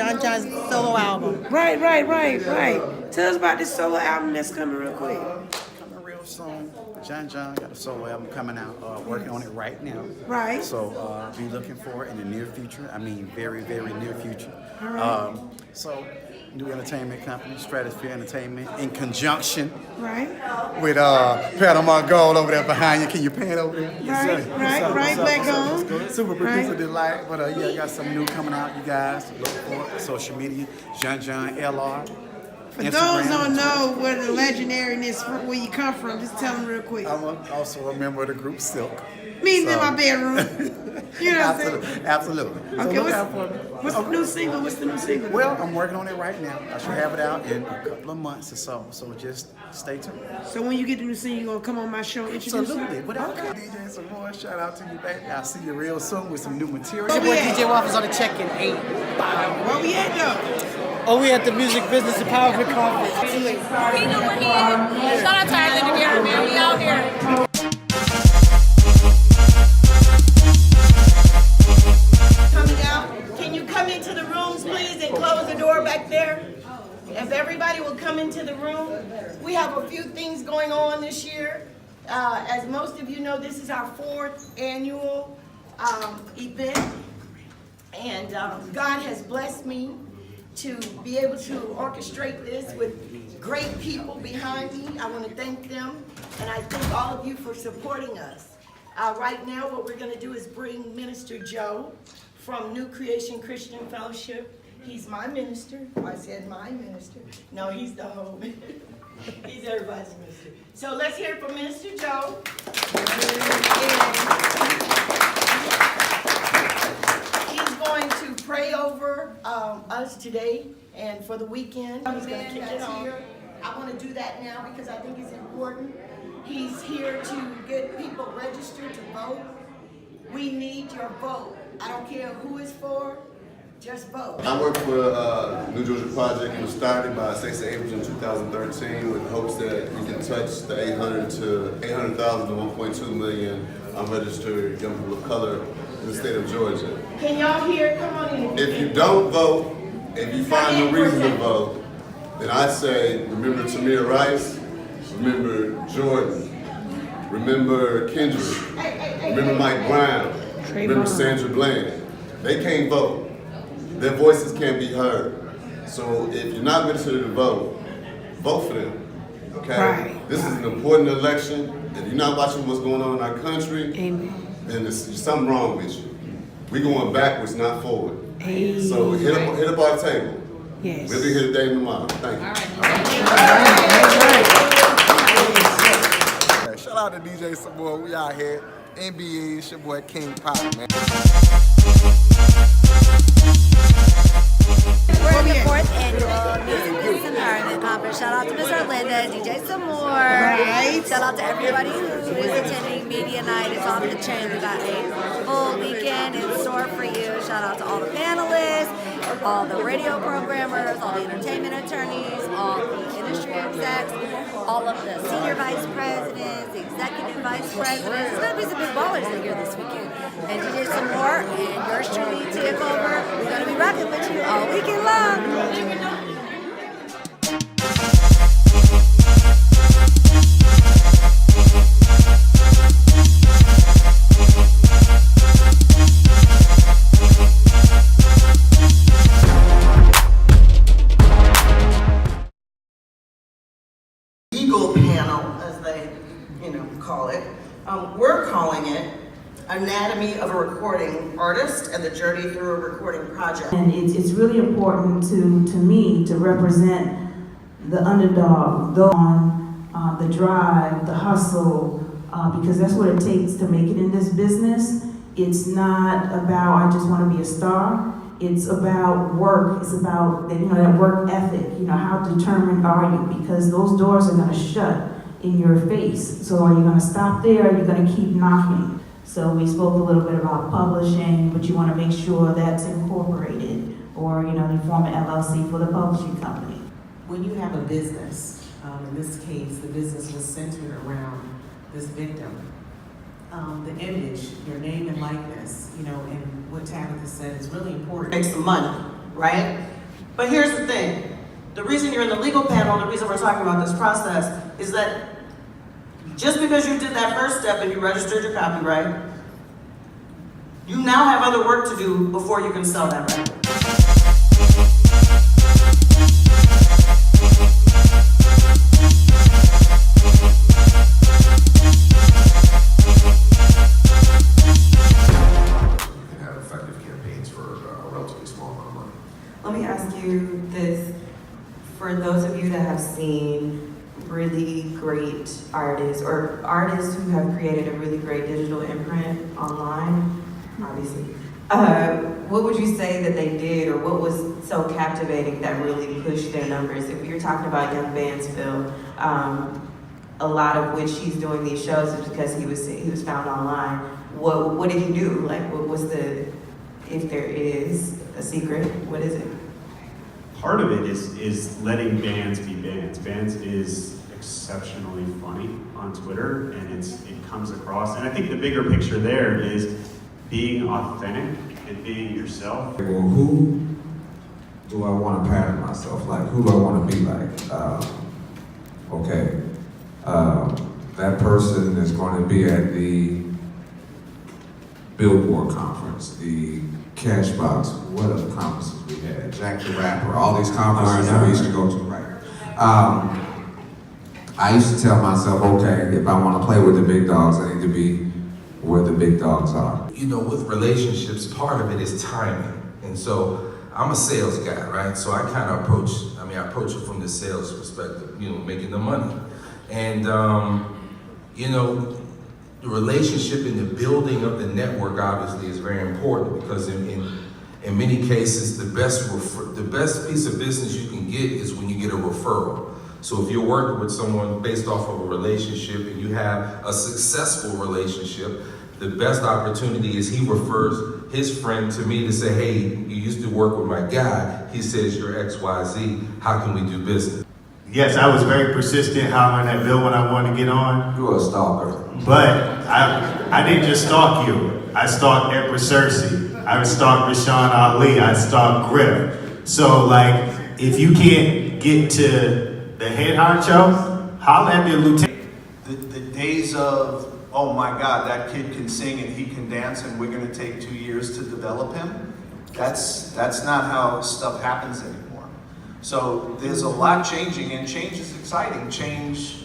John John's solo album. Right. Tell us about this solo album that's coming real quick. Coming real soon. John got a solo album coming out. Working on it right now. Right. So be looking for it in the near future. I mean, very, very near future. All right. So new entertainment company, Stratosphere Entertainment, in conjunction Right. with Panama Gold over there behind you. Can you pan over there? Right, Black Gold. Super producer delight. But yeah, I got some new coming out, you guys. Look for it. Social media, John LR. For those who don't know where the legendariness, where you come from, just tell them real quick. I'm also a member of the group Silk. Meeting in my bedroom. You know what I'm saying? Absolutely. Okay, So look out for me. what's the new single? What's the new single? Well, I'm working on it right now. I should have it out in a couple of months or so. So just stay tuned. So when you get the new single, you gonna come on my show and introduce Absolutely. it? Without DJ some more, shout out to you, baby. I'll see you real soon with some new material. Your boy DJ Waffles on the check-in 8. Where we at though? Oh, we at the Music Business Empowerment Conference. We know we're here. Shout out to our legendary man. We out here. Coming out. Can you come into the rooms, please, and close the door back there? If everybody will come into the room. We have a few things going on this year. As most of you know, this is our 4th annual event. And God has blessed me to be able to orchestrate this with great people behind me. I want to thank them, and I thank all of you for supporting us. Right now, what we're going to do is bring Minister Joe from New Creation Christian Fellowship. He's my minister. I said my minister. No, he's the whole minister. He's everybody's minister. So let's hear it from Minister Joe. He's going to pray over us today and for the weekend. He's going to kick it off. I want to do that now because I think it's important. He's here to get people registered to vote. We need your vote. I don't care who it's for, just vote. I work for New Georgia Project. It was started by Stacey Abrams in 2013 with hopes that we can touch the 800,000 to 1.2 million unregistered young people of color in the state of Georgia. Can y'all hear? Come on in. If you don't vote, if you find no reason to vote, then I say remember Tamir Rice, remember Jordan, remember Kendrick, remember Mike Brown, remember Sandra Bland. They can't vote. Their voices can't be heard. So if you're not registered to vote, vote for them. Okay? Right. This is an important election. If you're not watching what's going on in our country, then there's something wrong with you. We're going backwards, not forward. Amen. So hit up our table. Yes. We'll be here today and tomorrow. Thank you. All right. Shout out to DJ some more. We out here. NBA, it's your boy King Pop, man. We're in the 4th annual Music Business Empowerment Conference. Shout out to Miss Arlinda, DJ some more. Right. Shout out to everybody who is attending Media Night. It's off the chain. We got a full weekend in store for you. Shout out to all the panelists, all the radio programmers, all the entertainment attorneys, all the industry execs, all of the senior vice presidents, the executive vice presidents. There's going to be some big ballers in here this weekend. And DJ some more, and yours truly, Tia Clover. We're going to be rocking with you all weekend long. Legal panel, as they, call it. We're calling it Anatomy of a Recording Artist and the Journey Through a Recording Project. And it's really important to me to represent the underdog, the drive, the hustle, because that's what it takes to make it in this business. It's not about, I just want to be a star. It's about work. It's about that work ethic. How determined are you? Because those doors are going to shut in your face. So are you going to stop there? Or are you going to keep knocking? So we spoke a little bit about publishing, but you want to make sure that's incorporated, or you form an LLC for the publishing company. When you have a business, in this case, the business was centered around this victim. The image, your name and likeness, and what Tabitha said is really important. Make some money, right? But here's the thing. The reason you're in the legal panel, the reason we're talking about this process is that just because you did that first step and you registered your copyright, you now have other work to do before you can sell that record. Let me ask you this, for those of you that have seen really great artists or artists who have created a really great digital imprint online, obviously, what would you say that they did, or what was so captivating that really pushed their numbers? If you're talking about Young Mansfield, a lot of which he's doing these shows is because he was found online. What did he do? Like, what was the, if there is a secret, what is it? Part of it is letting bands be bands. Bands is exceptionally funny on Twitter, and it comes across. And I think the bigger picture there is being authentic and being yourself. Well, who do I want to pattern myself like? Who do I want to be like? That person is going to be at the Billboard conference, the Cashbox, what other conferences we had? Jack the Rapper, all these conferences that we used to go to, right? I used to tell myself, okay, if I want to play with the big dogs, I need to be where the big dogs are. You know, with relationships, part of it is timing. And so I'm a sales guy, right? So I kind of approach it from the sales perspective, you know, making the money. And, you know, the relationship and the building of the network obviously is very important, because in many cases, the best piece of business you can get is when you get a referral. So if you're working with someone based off of a relationship and you have a successful relationship, the best opportunity is he refers his friend to me to say, hey, you used to work with my guy. He says you're XYZ. How can we do business? Yes, I was very persistent how on that bill when I wanted to get on. You were a stalker. But I didn't just stalk you. I stalked Empress Cersei. I stalked Rashawn Ali. I stalked Griff. So like, if you can't get to the head honcho, holla at the lieutenant. The days of, oh my God, that kid can sing and he can dance and we're gonna take 2 years to develop him, that's not how stuff happens anymore. So there's a lot changing, and change is exciting. Change,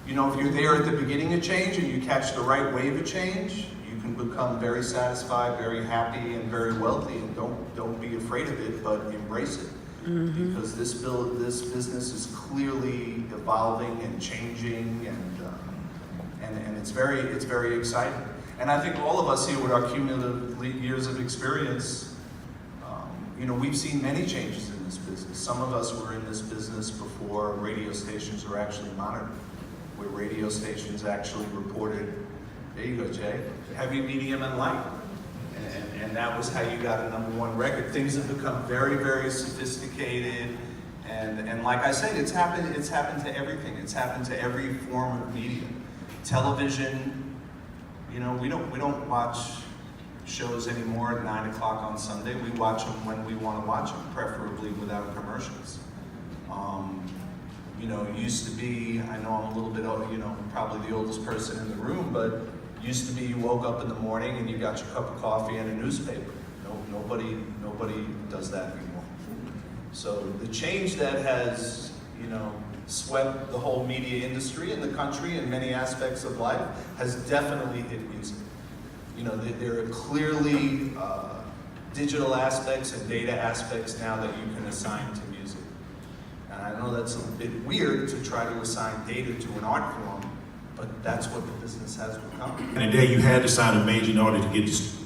you know, if you're there at the beginning of change and you catch the right wave of change, you can become very satisfied, very happy, and very wealthy. And don't be afraid of it, but embrace it. Mm-hmm. Because this business is clearly evolving and changing, and it's very exciting. And I think all of us here with our cumulative years of experience, you know, we've seen many changes in this business. Some of us were in this business before radio stations were actually monitored, where radio stations actually reported, there you go, Jay, heavy, medium, and light. And that was how you got a #1 record. Things have become very, very sophisticated. And like I said, it's happened to everything. It's happened to every form of media. Television, you know, we don't watch shows anymore at 9 o'clock on Sunday. We watch them when we want to watch them, preferably without commercials. You know, it used to be, I know I'm a little bit, you know, probably the oldest person in the room, but used to be you woke up in the morning and you got your cup of coffee and a newspaper. Nobody does that anymore. So the change that has, you know, swept the whole media industry in the country in many aspects of life has definitely hit music. You know, there are clearly digital aspects and data aspects now that you can assign to music. And I know that's a bit weird to try to assign data to an art form, but that's what the business has become. In the day, you had to sign a major in order to get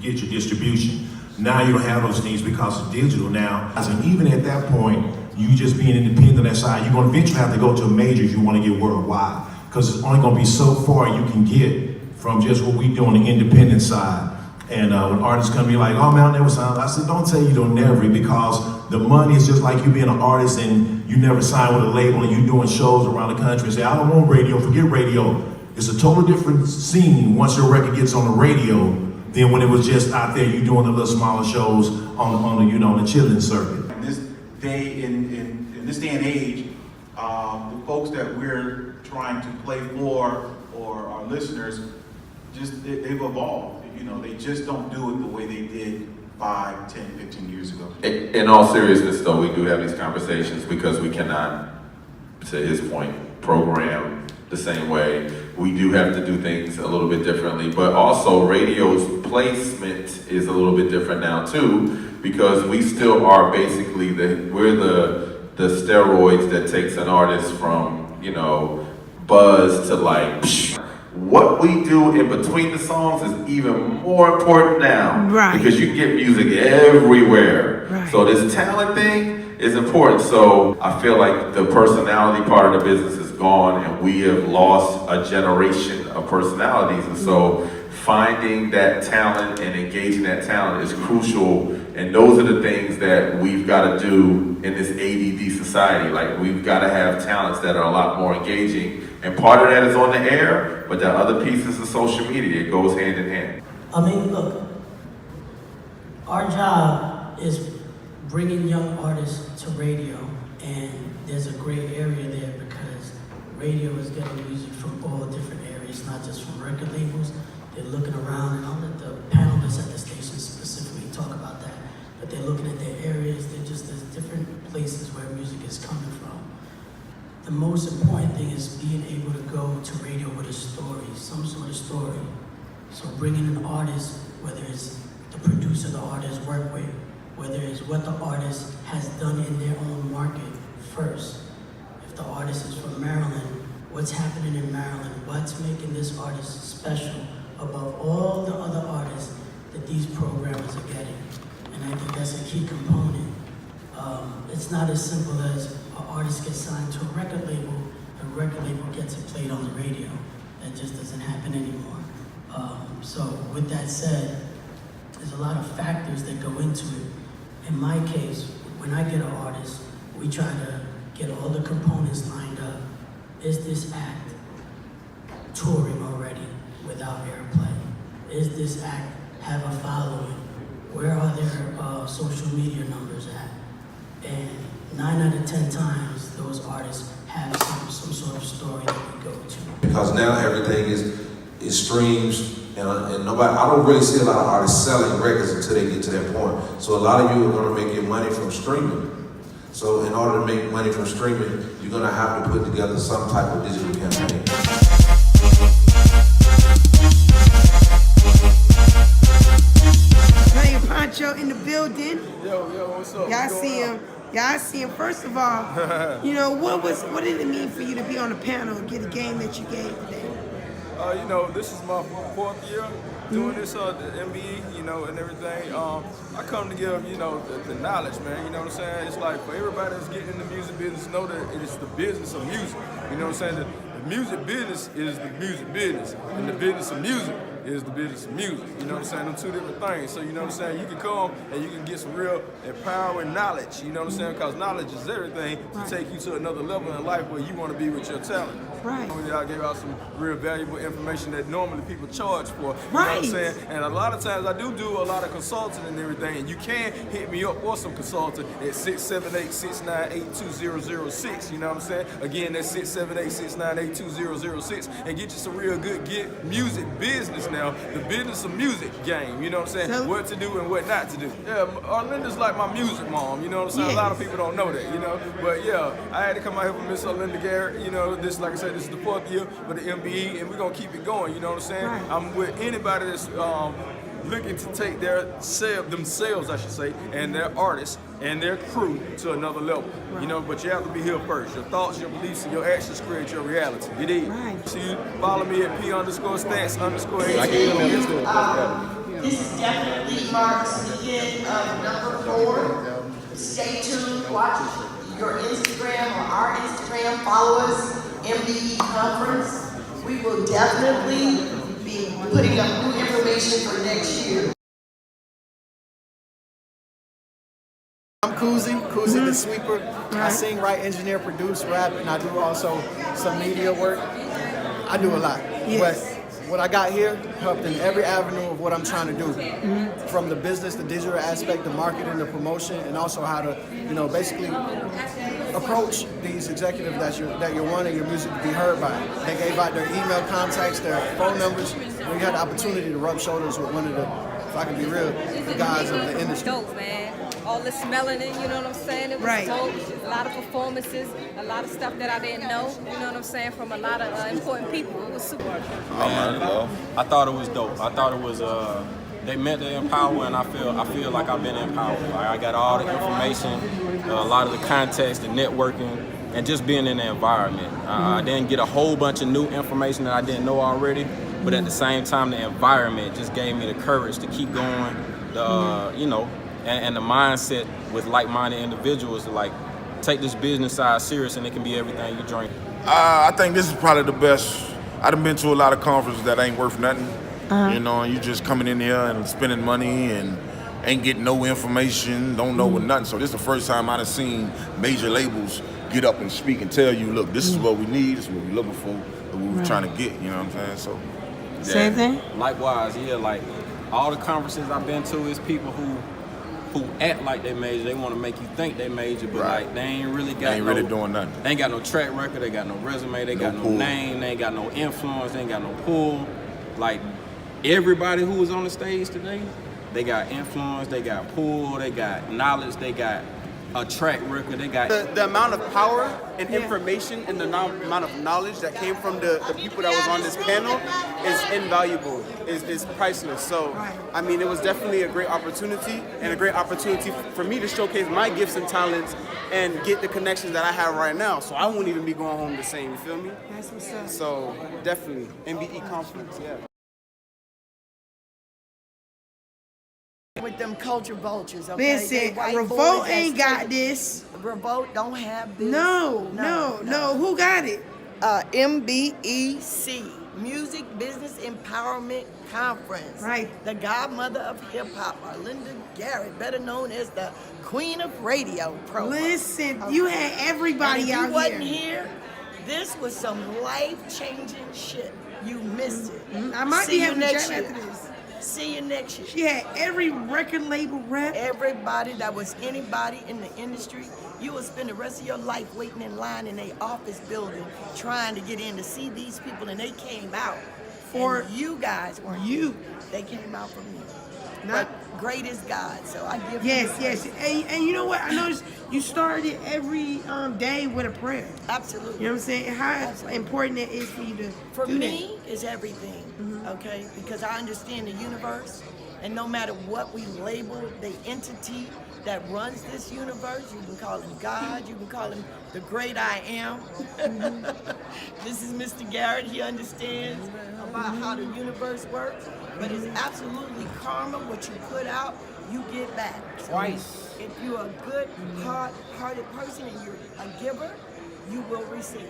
your distribution. Now you don't have those things because it's digital now. And even at that point, you just being independent on that side, you're going to eventually have to go to a major if you want to get worldwide, because it's only going to be so far you can get from just what we do on the independent side. And when artists come to me like, oh man, I never signed, I said, don't say you don't never, because the money is just like you being an artist and you never sign with a label and you doing shows around the country and say, I don't want radio, forget radio. It's a totally different scene once your record gets on the radio than when it was just out there, you doing the little smaller shows on the, you know, on the chilling circuit. in this day and age, the folks that we're trying to play for or our listeners, they've evolved. You know, they just don't do it the way they did 5, 10, 15 years ago. In all seriousness, though, we do have these conversations because we cannot, to his point, program the same way. We do have to do things a little bit differently, but also radio's placement is a little bit different now too, because we still are basically we're the steroids that takes an artist from, you know, buzz to like, psh. What we do in between the songs is even more important now, right? Because you can get music everywhere. Right. So this talent thing is important. So I feel like the personality part of the business is gone, and we have lost a generation of personalities. And so finding that talent and engaging that talent is crucial. And those are the things that we've got to do in this ADD society. Like, we've got to have talents that are a lot more engaging. And part of that is on the air, but the other piece is the social media. It goes hand in hand. I mean, look, our job is bringing young artists to radio, and there's a gray area there because radio is getting music from all different areas, not just from record labels. They're looking around, and I'll let the panelists at the station specifically talk about that, but they're looking at their areas. There's different places where music is coming from. The most important thing is being able to go to radio with a story, some sort of story. So bringing an artist, whether it's the producer the artist work with, whether it's what the artist has done in their own market first. If the artist is from Maryland, what's happening in Maryland? What's making this artist special above all the other artists that these programmers are getting? And I think that's a key component. It's not as simple as an artist gets signed to a record label gets it played on the radio. That just doesn't happen anymore. So with that said, there's a lot of factors that go into it. In my case, when I get an artist, we try to get all the components lined up. Is this act touring already without airplay? Is this act have a following? Where are their social media numbers at? And 9 out of 10 times, those artists have some sort of story that we go to. Because now everything is streams, and nobody. I don't really see a lot of artists selling records until they get to that point. So a lot of you are going to make your money from streaming. So in order to make money from streaming, you're going to have to put together some type of digital campaign. Hey, Pancho in the building. Yo, what's up? Y'all see him. Y'all see him. First of all, you know, what did it mean for you to be on the panel and get a game that you gave today? You know, this is my 4th year doing this, the MBE, you know, and everything. I come to give, you know, the knowledge, man, you know what I'm saying? It's like for everybody that's getting in the music business, know that it is the business of music. You know what I'm saying? The music business is the music business, and the business of music is the business of music. You know what I'm saying? Them two different things. So you know what I'm saying? You can come and you can get some real empowering knowledge. You know what I'm saying? Because knowledge is everything to take you to another level in life where you want to be with your talent. Right. I gave out some real valuable information that normally people charge for. You know right. what I'm saying? And a lot of times I do a lot of consulting and everything. And you can hit me up for some consulting at 678-698-2006. You know what I'm saying? Again, that's 678-698-2006. And get you some real good music business now. The business of music game. You know what I'm saying? So, what to do and what not to do. Yeah, Arlinda's like my music mom. You know what I'm saying? Yes. A lot of people don't know that, you know? But yeah, I had to come out here with Miss Arlinda Garrett. You know, this, like I said, this is the 4th year for the MBE, and we're going to keep it going, you know what I'm saying? Right. I'm with anybody that's looking to take themselves, I should say, and their artists and their crew to another level. Right. You know, but you have to be here first. Your thoughts, your beliefs, and your actions create your reality. You need. Right. So you follow me at P_stance_18. This definitely marks the end of number 4. Stay tuned. Watch your Instagram or our Instagram. Follow us, MBE Conference. We will definitely be putting up new information for next year. I'm Kuzi the sweeper. I sing, write, engineer, produce, rap, and I do also some media work. I do a lot. Yes. But what I got here helped in every avenue of what I'm trying to do, from the business, the digital aspect, the marketing, the promotion, and also how to, basically approach these executives that you're wanting your music to be heard by. They gave out their email contacts, their phone numbers. We had the opportunity to rub shoulders with one of the, if I can be real, the guys of the industry. Dope, man. All this melanin, you know what I'm saying? It was dope. A lot of performances, a lot of stuff that I didn't know, you know what I'm saying, from a lot of important people. It was super. Man, I thought it was dope. I thought it was, they meant to empower, and I feel like I've been empowered. Like, I got all the information, a lot of the context, the networking, and just being in the environment. I didn't get a whole bunch of new information that I didn't know already, but at the same time, the environment just gave me the courage to keep going, and the mindset with like-minded individuals to like take this business side serious, and it can be everything you dream. I think this is probably the best. I've been to a lot of conferences that ain't worth nothing, and you just coming in here and spending money and ain't getting no information, don't know what nothing. So this is the first time I've seen major labels get up and speak and tell you, look, this is what we need, this is what we're looking for, what we're trying to get, you know what I'm saying? So same thing? Likewise, like all the conferences I've been to is people who act like they major. They want to make you think they major, but like they ain't really doing nothing. They ain't got no track record. They got no resume. They got no name. They ain't got no influence. They ain't got no pull. Like everybody who was on the stage today, they got influence. They got pull. They got knowledge. They got a track record. They got the amount of power and information and the amount of knowledge that came from the people that was on this panel is invaluable, is priceless. So, I mean, it was definitely a great opportunity and a great opportunity for me to showcase my gifts and talents and get the connections that I have right now. So I won't even be going home the same, you feel me? That's what's up. So definitely, MBE conference, yeah. With them culture vultures, okay? Listen, Revolt ain't got this. Revolt don't have this. No. Who got it? MBEC, Music Business Empowerment Conference. Right. The godmother of hip hop, Arlianda Garrett, better known as the Queen of Radio Pro. Listen, you had everybody out here. If you wasn't here, this was some life-changing shit. You missed it. I might be having to check after this. See you next year. She had every record label rep. Everybody that was anybody in the industry. You will spend the rest of your life waiting in line in a office building trying to get in to see these people, and they came out. For you guys weren't. They came out for me. But great is God, so I give you Yes. And you know what? I noticed you started every day with a prayer. Absolutely. You know what I'm saying? How important it is for you to For do me, it's everything, okay? Because I understand the universe, and no matter what we label the entity that runs this universe, you can call him God, you can call him the great I am. This is Mr. Garrett, he understands about how the universe works, but it's absolutely karma. What you put out, you get back. So if you're a good, hard-hearted person and you're a giver, you will receive.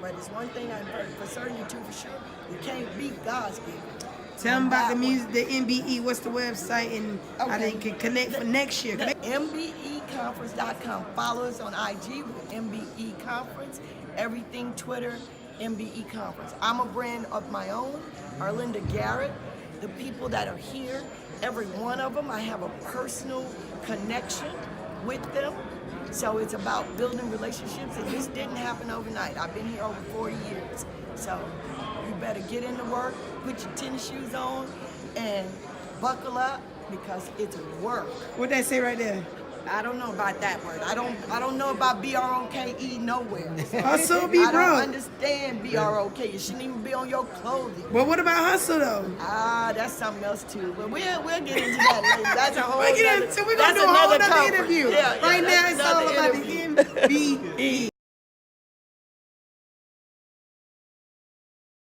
But it's one thing I'm for certain, you two for sure, you can't beat God's gift. Tell them about the music, the MBE. What's the website, and how they can connect for next year? MBEconference.com. Follow us on IG with MBE Conference. Everything Twitter, MBE Conference. I'm a brand of my own, Arlianda Garrett. The people that are here, every one of them, I have a personal connection with them. So it's about building relationships, and this didn't happen overnight. I've been here over 40 years. So you better get into work, put your tennis shoes on, and buckle up, because it's work. What they say right there? I don't know about that word. I don't know about BROKE nowhere. Hustle, be broke. I don't understand BROK. It shouldn't even be on your clothing. But what about hustle though? That's something else too. But we'll get into that later. That's a whole we're gonna do a whole other interview. Yeah, right now it's all about the MBE.